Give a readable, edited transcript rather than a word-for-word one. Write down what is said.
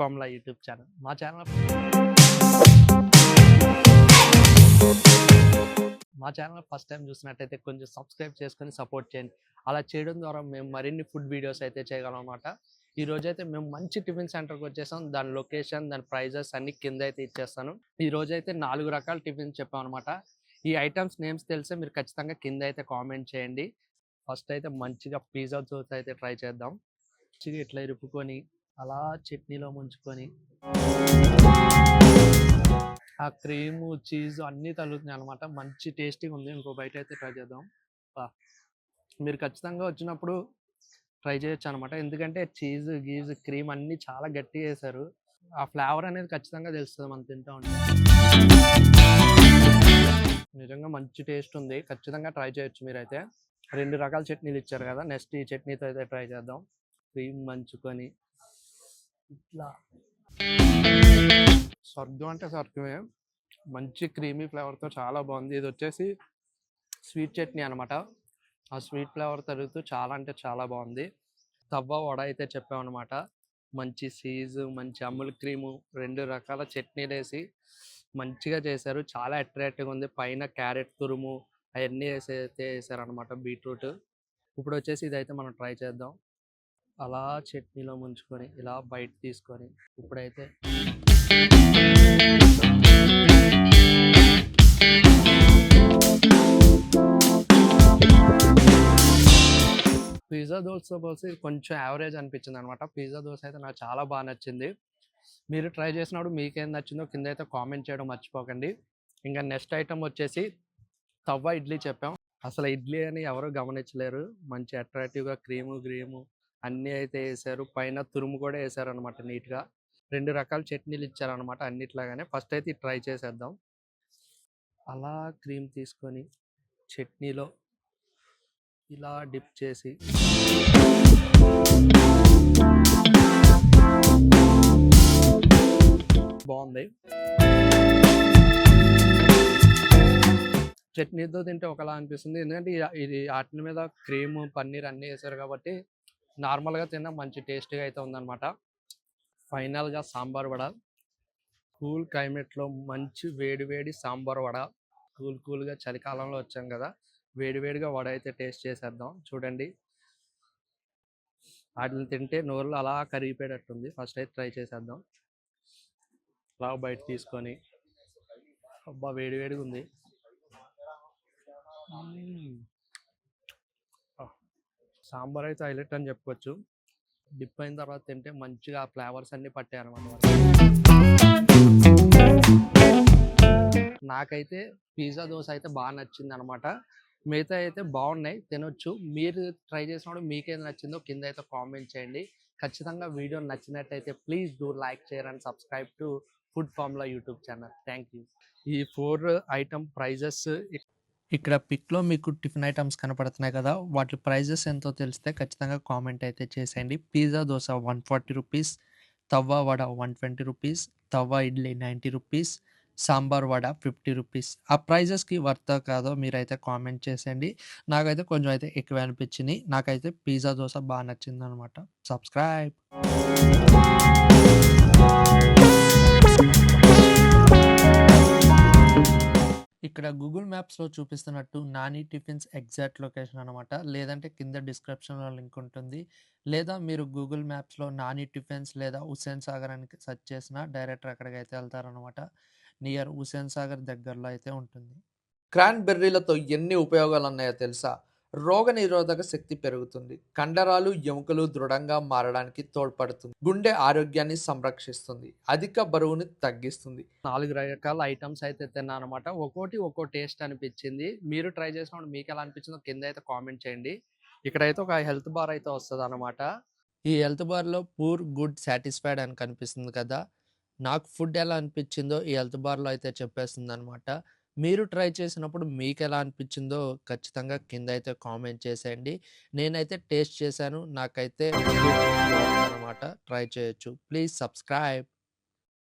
Formula YouTube channel. మా channel first time చూసినట్టయితే కొంచెం సబ్స్క్రైబ్ చేసుకొని సపోర్ట్ చేయండి. అలా చేయడం ద్వారా మేము మరిన్ని ఫుడ్ వీడియోస్ అయితే చేయగలం అనమాట. ఈరోజైతే మేము మంచి టిఫిన్ సెంటర్కి వచ్చేసాం. దాని లొకేషన్, దాని ప్రైజెస్ అన్ని కింద అయితే ఇచ్చేస్తాను. ఈరోజైతే 4 రకాల టిఫిన్స్ చెప్పాం అనమాట. ఈ ఐటమ్స్ నేమ్స్ తెలిసే మీరు ఖచ్చితంగా కింద అయితే కామెంట్ చేయండి. ఫస్ట్ అయితే మంచిగా పిజ్జా దోశ అయితే ట్రై చేద్దాం. మంచిగా ఇట్లా ఇరుపుకొని అలా చట్నీలో ముంచుకొని ఆ క్రీము, చీజ్ అన్నీ తగులుతున్నాయి అనమాట. మంచి టేస్టీగా ఉంది. ఇంకో బయట అయితే ట్రై చేద్దాం. మీరు ఖచ్చితంగా వచ్చినప్పుడు ట్రై చేయొచ్చు అనమాట. ఎందుకంటే చీజ్, గీజ్, క్రీమ్ అన్నీ చాలా గట్టిగా వేశారు. ఆ ఫ్లేవర్ అనేది ఖచ్చితంగా తెలుస్తుంది మనం తింటా ఉంటే. నిజంగా మంచి టేస్ట్ ఉంది. ఖచ్చితంగా ట్రై చేయొచ్చు మీరైతే. 2 రకాల చట్నీలు ఇచ్చారు కదా, నెక్స్ట్ ఈ చట్నీతో అయితే ట్రై చేద్దాం. క్రీమ్ మంచుకొని ఇట్లా స్వర్గం అంటే స్వర్గమే. మంచి క్రీమీ ఫ్లేవర్తో చాలా బాగుంది. ఇది వచ్చేసి స్వీట్ చట్నీ అనమాట. ఆ స్వీట్ ఫ్లేవర్ తరుగుతూ చాలా అంటే చాలా బాగుంది. తవ్వ వడ అయితే చెప్పామన్నమాట. మంచి చీజ్, మంచి అమూల్ క్రీము, 2 రకాల చట్నీలు వేసి మంచిగా చేశారు. చాలా అట్రాక్టివ్గా ఉంది. పైన క్యారెట్ తురుము అవన్నీ అయితే వేసారనమాట, బీట్రూట్. ఇప్పుడు వచ్చేసి ఇదైతే మనం ట్రై చేద్దాం. అలా చట్నీలో ముంచుకొని ఇలా బయట తీసుకొని ఇప్పుడైతే పిజ్జా దోశతో పోసి కొంచెం యావరేజ్ అనిపించింది అనమాట. పిజ్జా దోశ అయితే నాకు చాలా బాగా నచ్చింది. మీరు ట్రై చేసినప్పుడు మీకేం నచ్చిందో కింద అయితే కామెంట్ చేయడం మర్చిపోకండి. ఇంకా నెక్స్ట్ ఐటమ్ వచ్చేసి తవ్వ ఇడ్లీ చెప్పాం. అసలు ఇడ్లీ అని ఎవరు గమనించలేరు. మంచి అట్రాక్టివ్గా క్రీము అన్నీ అయితే వేసారు. పైన తురుము కూడా వేసారు అనమాట నీట్గా. 2 రకాల చట్నీలు ఇచ్చారనమాట అన్నిట్లాగానే. ఫస్ట్ అయితే ట్రై చేసేద్దాం. అలా క్రీమ్ తీసుకొని చట్నీలో ఇలా డిప్ చేసి బాగుంది. చట్నీతో తింటే ఒకలా అనిపిస్తుంది. ఎందుకంటే ఇది వాటి మీద క్రీము, పన్నీర్ అన్నీ వేసారు కాబట్టి నార్మల్గా తిన్నా మంచి టేస్టీగా అయితే ఉందన్నమాట. ఫైనల్గా సాంబార్ వడ. కూల్ క్లైమేట్లో మంచి వేడి సాంబార్ వడ. కూల్గా చలికాలంలో వచ్చాం కదా, వేడిగా వడ అయితే టేస్ట్ చేసేద్దాం. చూడండి, వాటిని తింటే నోరులో అలా కరిగిపోయేటట్టుంది. ఫస్ట్ అయితే ట్రై చేసేద్దాం. అలా బయట తీసుకొని అబ్బా వేడిగా ఉంది. సాంబార్ అయితే హైలైట్ అని చెప్పుకోవచ్చు. డిప్ అయిన తర్వాత తింటే మంచిగా ఆ ఫ్లేవర్స్ అన్నీ పట్టాయి అనమాట. నాకైతే పిజ్జా దోశ అయితే బాగా నచ్చింది అనమాట. మిగతా అయితే బాగున్నాయి, తినొచ్చు. మీరు ట్రై చేసినప్పుడు మీకేది నచ్చిందో కింద అయితే కామెంట్ చేయండి. ఖచ్చితంగా వీడియో నచ్చినట్టయితే please do like, share and subscribe to food formula YouTube channel. Thank you. ఈ 4 ఐటమ్ ప్రైజెస్ ఇక్కడ పిక్లో మీకు టిఫిన్ ఐటమ్స్ కనపడుతున్నాయి కదా, వాటి ప్రైజెస్ ఎంతో తెలిస్తే ఖచ్చితంగా కామెంట్ అయితే చేసేయండి. పిజ్జా దోశ 140 రూపీస్, తవ్వ వడ 120 రూపీస్, తవ్వ ఇడ్లీ 90 రూపీస్, సాంబార్ వడ 50 రూపీస్. ఆ ప్రైజెస్కి వర్తా కాదో మీరైతే కామెంట్ చేసేయండి. నాకైతే కొంచెం అయితే ఎక్కువ అనిపించింది. నాకైతే పిజ్జా దోశ బాగా నచ్చింది అనమాట. సబ్స్క్రైబ్. ఇక్కడ గూగుల్ మ్యాప్స్లో చూపిస్తున్నట్టు నాని టిఫిన్స్ ఎగ్జాక్ట్ లొకేషన్ అనమాట. లేదంటే కింద డిస్క్రిప్షన్లో లింక్ ఉంటుంది. లేదా మీరు గూగుల్ మ్యాప్స్లో నాని టిఫిన్స్ లేదా హుస్సేన్ సాగర్ అని సెర్చ్ చేసినా డైరెక్ట్ అక్కడికి అయితే వెళ్తారనమాట. నియర్ హుస్సేన్ సాగర్ దగ్గరలో అయితే ఉంటుంది. క్రాన్బెర్రీలతో ఎన్ని ఉపయోగాలు ఉన్నాయో తెలుసా? రోగనిరోధక శక్తి పెరుగుతుంది, కండరాలు, ఎముకలు దృఢంగా మారడానికి తోడ్పడుతుంది, గుండె ఆరోగ్యాన్ని సంరక్షిస్తుంది, అధిక బరువుని తగ్గిస్తుంది. 4 రకాల ఐటమ్స్ అయితే తిన్నా అనమాట. ఒక్కో టేస్ట్ అనిపించింది. మీరు ట్రై చేసినప్పుడు మీకు ఎలా అనిపించిందో కింద అయితే కామెంట్ చేయండి. ఇక్కడైతే ఒక హెల్త్ బార్ అయితే వస్తుంది అనమాట. ఈ హెల్త్ బార్లో పూర్, గుడ్, సాటిస్ఫైడ్ అని కనిపిస్తుంది కదా. నాకు ఫుడ్ ఎలా అనిపించిందో ఈ హెల్త్ బార్లో అయితే చెప్పేస్తుంది అనమాట. మీరు ట్రై చేసినప్పుడు మీకు ఎలా అనిపించిందో ఖచ్చితంగా కింద అయితే కామెంట్ చేసేయండి. నేనైతే టేస్ట్ చేశాను, నాకైతే బాగుందన్నమాట. ట్రై చేయొచ్చు. Please subscribe.